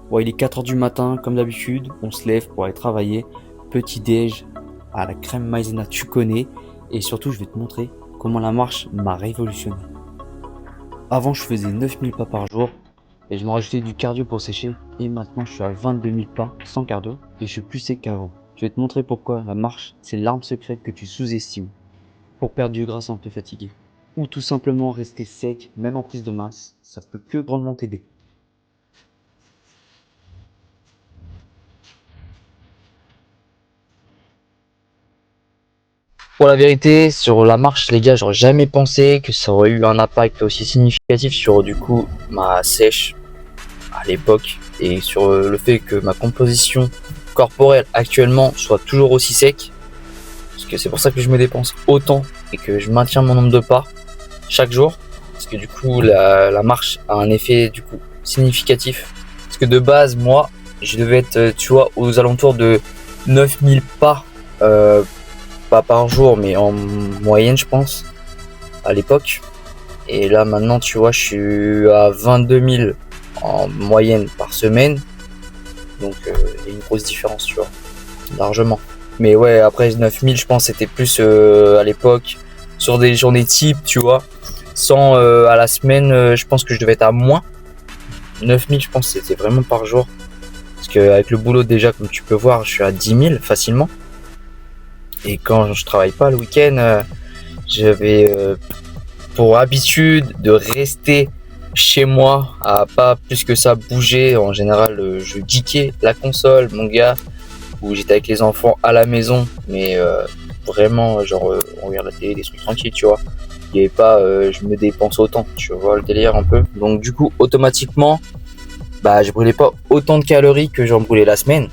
Bon, il est 4 heures du matin, comme d'habitude, on se lève pour aller travailler. Petit déj à la crème maïzena, tu connais. Et surtout, je vais te montrer comment la marche m'a révolutionné. Avant, je faisais 9000 pas par jour et je me rajoutais du cardio pour sécher. Et maintenant, je suis à 22 000 pas sans cardio et je suis plus sec qu'avant. Je vais te montrer pourquoi la marche, c'est l'arme secrète que tu sous-estimes pour perdre du gras sans te fatiguer. Ou tout simplement rester sec, même en prise de masse, ça peut que grandement t'aider. Pour la vérité, sur la marche, les gars, j'aurais jamais pensé que ça aurait eu un impact aussi significatif sur du coup ma sèche à l'époque et sur le fait que ma composition corporelle actuellement soit toujours aussi sec. Parce que c'est pour ça que je me dépense autant et que je maintiens mon nombre de pas chaque jour. Parce que du coup, la marche a un effet du coup significatif. Parce que de base, moi, je devais être, tu vois, aux alentours de 9000 pas pas par jour, mais en moyenne, je pense, à l'époque. Et là, maintenant, tu vois, je suis à 22 000 en moyenne par semaine. Donc, il y a une grosse différence, tu vois, largement. Mais ouais, après 9000, je pense, c'était plus à l'époque, sur des journées types, tu vois. Sans à la semaine, je pense que je devais être à moins. 9000, je pense, c'était vraiment par jour. Parce qu'avec le boulot, déjà, comme tu peux voir, je suis à 10 000 facilement. Et quand je travaille pas le week-end, j'avais pour habitude de rester chez moi à pas plus que ça bouger. En général, je geekais la console, mon gars, où j'étais avec les enfants à la maison, mais vraiment, genre, on regarde la télé, des trucs tranquilles, tu vois. Il n'y avait pas, je me dépense autant, tu vois le délire un peu. Donc, du coup, automatiquement, bah, je brûlais pas autant de calories que j'en brûlais la semaine.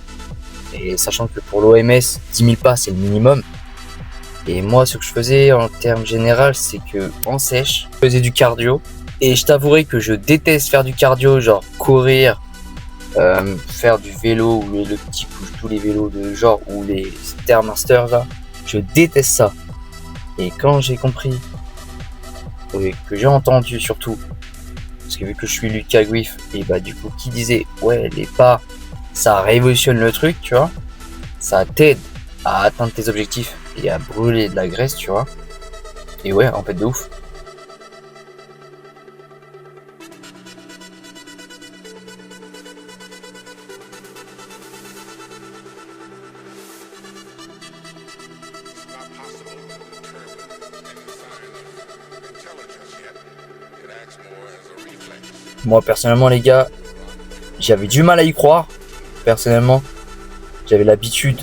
Et sachant que pour l'OMS, 10 000 pas, c'est le minimum. Et moi, ce que je faisais en termes général, c'est que en sèche, je faisais du cardio. Et je t'avouerai que je déteste faire du cardio, genre courir, faire du vélo ou le petit pouce, tous les vélos de genre ou les Stairmasters là. Je déteste ça. Et quand j'ai compris, que j'ai entendu surtout, parce que vu que je suis Lucas Guif, et bah du coup qui disait ouais les pas, ça révolutionne le truc, tu vois, ça t'aide à atteindre tes objectifs et à brûler de la graisse, tu vois. Et ouais, en fait de ouf. It's not possible to determine any sign of intelligence yet. It acts more as a reflex. Moi personnellement les gars, j'avais du mal à y croire. Personnellement, j'avais l'habitude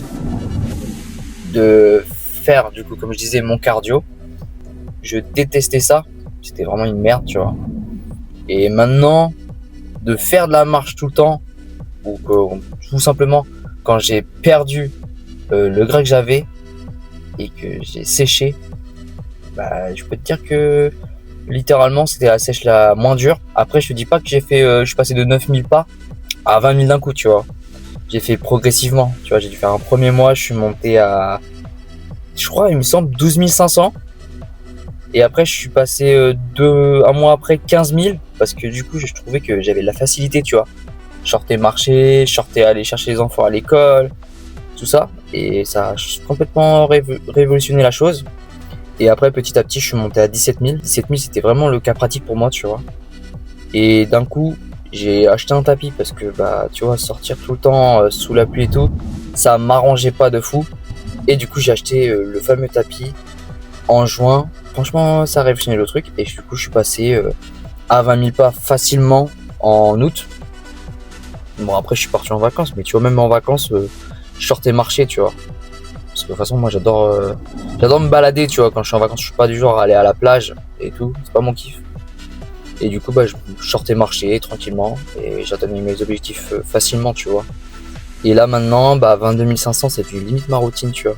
de faire du coup comme je disais mon cardio. Je détestais ça. C'était vraiment une merde, tu vois. Et maintenant, de faire de la marche tout le temps, ou que tout simplement quand j'ai perdu le gras que j'avais et que j'ai séché, bah je peux te dire que littéralement c'était la sèche la moins dure. Après je te dis pas que j'ai fait, je suis passé de 9000 pas à 20 000 d'un coup, tu vois. J'ai fait progressivement, tu vois, j'ai dû faire un premier mois, je suis monté à, je crois, il me semble 12 500. Et après, je suis passé un mois après 15 000 parce que du coup, je trouvais que j'avais de la facilité, tu vois. Je sortais marcher, je sortais aller chercher les enfants à l'école, tout ça. Et ça a complètement révolutionné la chose. Et après, petit à petit, je suis monté à 17 000. 17 000, c'était vraiment le cas pratique pour moi, tu vois. Et d'un coup, j'ai acheté un tapis parce que, bah, tu vois, sortir tout le temps sous la pluie et tout, ça m'arrangeait pas de fou. Et du coup, j'ai acheté le fameux tapis en juin. Franchement, ça a révolutionné le truc. Et du coup, je suis passé à 20 000 pas facilement en août. Bon, après, je suis parti en vacances, mais tu vois, même en vacances, je sortais marcher, tu vois. Parce que de toute façon, moi, j'adore me balader, tu vois. Quand je suis en vacances, je suis pas du genre à aller à la plage et tout. C'est pas mon kiff. Et du coup, bah, je sortais marcher tranquillement et j'atteignais mes objectifs facilement, tu vois. Et là, maintenant, bah, 22 500, c'est limite ma routine, tu vois.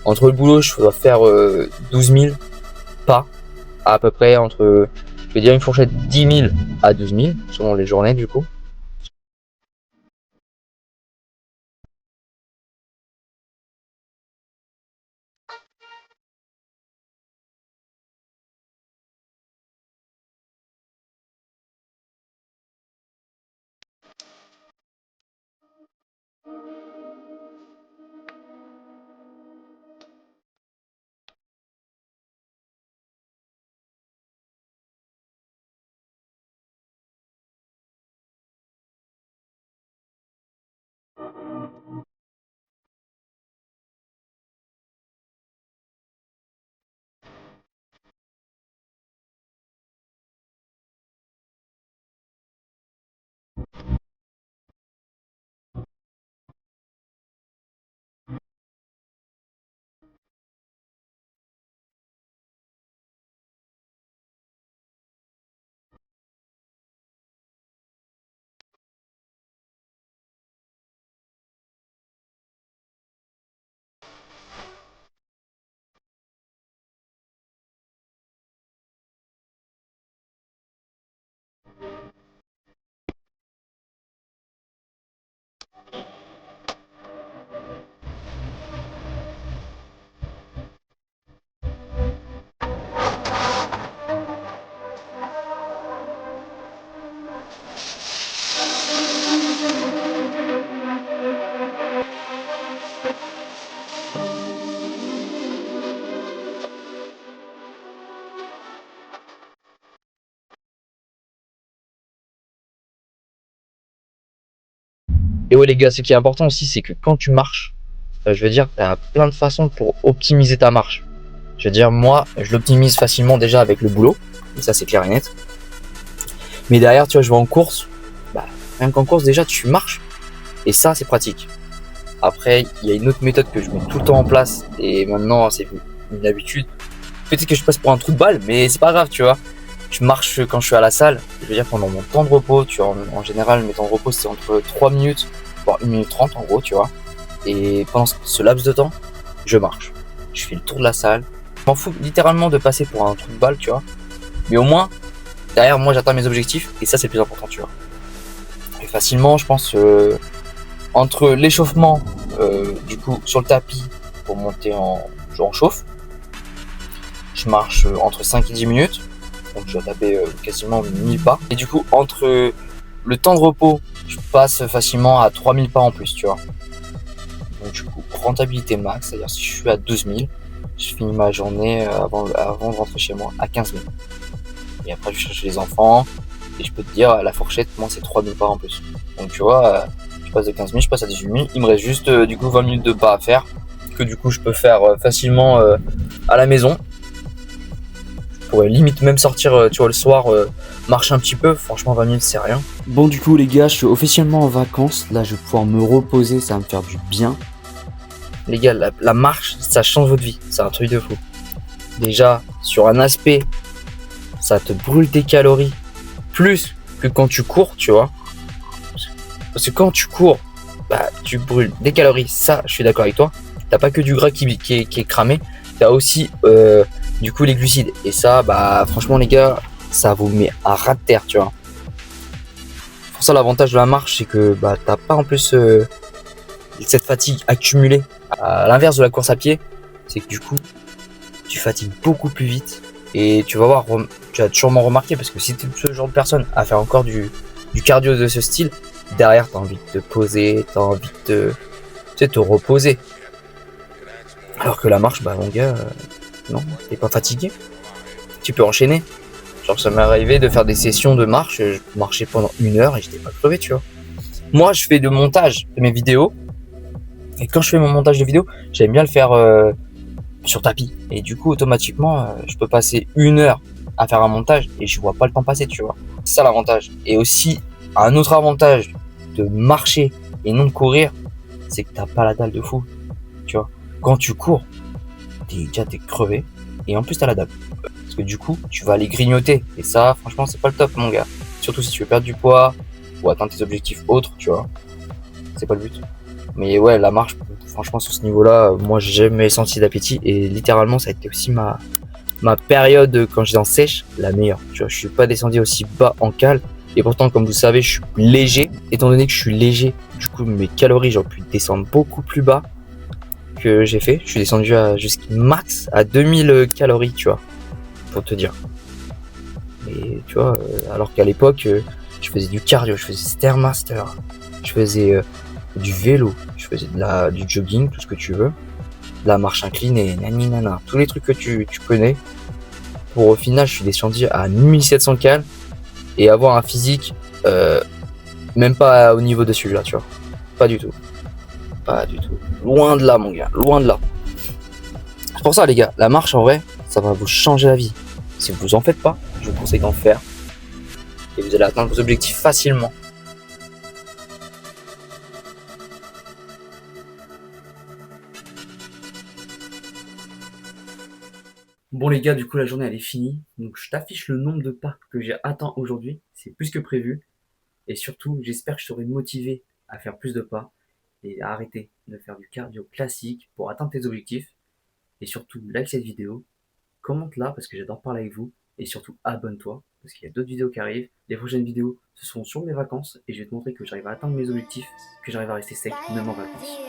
Entre le boulot, je dois faire 12 000 pas, à peu près entre, je vais dire une fourchette 10 000 à 12 000, selon les journées, du coup. Et ouais les gars, ce qui est important aussi, c'est que quand tu marches, je veux dire, t'as plein de façons pour optimiser ta marche. Je veux dire, moi, je l'optimise facilement déjà avec le boulot, et ça c'est clair et net. Mais derrière, tu vois, je vais en course, bah, rien qu'en course déjà, tu marches, et ça c'est pratique. Après, il y a une autre méthode que je mets tout le temps en place, et maintenant c'est une habitude. Peut-être que je passe pour un trou de balle, mais c'est pas grave, tu vois. Je marche quand je suis à la salle, je veux dire pendant mon temps de repos, tu vois, en général mes temps de repos c'est entre 3 minutes, voire 1 minute 30 en gros, tu vois. Et pendant ce laps de temps, je marche. Je fais le tour de la salle. Je m'en fous littéralement de passer pour un trou de balle, tu vois. Mais au moins, derrière moi j'atteins mes objectifs, et ça c'est le plus important, tu vois. Et facilement, je pense, entre l'échauffement, du coup, sur le tapis, pour monter en chauffe, je marche entre 5 et 10 minutes. Donc je dois taper quasiment 1000 pas. Et du coup, entre le temps de repos, je passe facilement à 3000 pas en plus, tu vois. Donc du coup, rentabilité max, c'est-à-dire si je suis à 12 000, je finis ma journée avant de rentrer chez moi à 15 000. Et après, je cherche les enfants, et je peux te dire, la fourchette, moi, c'est 3000 pas en plus. Donc tu vois, je passe de 15 000, je passe à 18 000. Il me reste juste du coup 20 minutes de pas à faire, que du coup, je peux faire facilement à la maison. Je pourrais limite même sortir, tu vois, le soir, marcher un petit peu. Franchement, 20 minutes, c'est rien. Bon, du coup, les gars, je suis officiellement en vacances. Là, je vais pouvoir me reposer, ça va me faire du bien. Les gars, la marche, ça change votre vie. C'est un truc de fou. Déjà, sur un aspect, ça te brûle tes calories plus que quand tu cours, tu vois. Parce que quand tu cours, bah, tu brûles des calories. Ça, je suis d'accord avec toi. T'as pas que du gras qui est cramé. T'as aussi, du coup, les glucides. Et ça, bah, franchement, les gars, ça vous met à ras de terre, tu vois. Pour ça, l'avantage de la marche, c'est que bah, t'as pas en plus cette fatigue accumulée. À l'inverse de la course à pied, c'est que du coup, tu fatigues beaucoup plus vite. Et tu vas voir, tu as sûrement remarqué, parce que si tu es ce genre de personne à faire encore du cardio de ce style, derrière, tu as envie de te poser, tu as envie de te reposer. Alors que la marche, bah mon gars, non, t'es pas fatigué. Tu peux enchaîner. Genre, ça m'est arrivé de faire des sessions de marche, je marchais pendant 1 heure et j'étais pas crevé, tu vois. Moi, je fais de montage de mes vidéos. Et quand je fais mon montage de vidéos, j'aime bien le faire sur tapis. Et du coup, automatiquement, je peux passer 1 heure à faire un montage et je vois pas le temps passer, tu vois. C'est ça l'avantage. Et aussi, un autre avantage de marcher et non de courir, c'est que t'as pas la dalle de fou, tu vois. Quand tu cours, t'es crevé et en plus t'as la dalle. Parce que du coup, tu vas aller grignoter. Et ça, franchement, c'est pas le top, mon gars. Surtout si tu veux perdre du poids ou atteindre tes objectifs autres, tu vois. C'est pas le but. Mais ouais, la marche, franchement, sur ce niveau-là, moi, j'ai jamais senti d'appétit. Et littéralement, ça a été aussi ma période quand j'étais en sèche, la meilleure. Tu vois, je suis pas descendu aussi bas en cale. Et pourtant, comme vous savez, je suis léger. Étant donné que je suis léger, du coup, mes calories, j'aurais pu descendre beaucoup plus bas que j'ai fait. Je suis descendu jusqu'à max à 2000 calories, tu vois, pour te dire. Et tu vois, alors qu'à l'époque, je faisais du cardio, je faisais Stairmaster, je faisais du vélo, je faisais du jogging, tout ce que tu veux, de la marche inclinée, nani nana, tous les trucs que tu connais. Pour au final, je suis descendu à 1700 cal et avoir un physique même pas au niveau de celui-là, tu vois. Pas du tout. Pas du tout. Loin de là, mon gars, loin de là. C'est pour ça, les gars, la marche, en vrai, ça va vous changer la vie. Si vous en faites pas, je vous conseille d'en faire. Et vous allez atteindre vos objectifs facilement. Bon les gars, du coup la journée elle est finie, donc je t'affiche le nombre de pas que j'ai atteint aujourd'hui, c'est plus que prévu, et surtout j'espère que je serai motivé à faire plus de pas, et à arrêter de faire du cardio classique pour atteindre tes objectifs, et surtout like cette vidéo, commente-la parce que j'adore parler avec vous, et surtout abonne-toi, parce qu'il y a d'autres vidéos qui arrivent, les prochaines vidéos ce seront sur mes vacances, et je vais te montrer que j'arrive à atteindre mes objectifs, que j'arrive à rester sec même en vacances.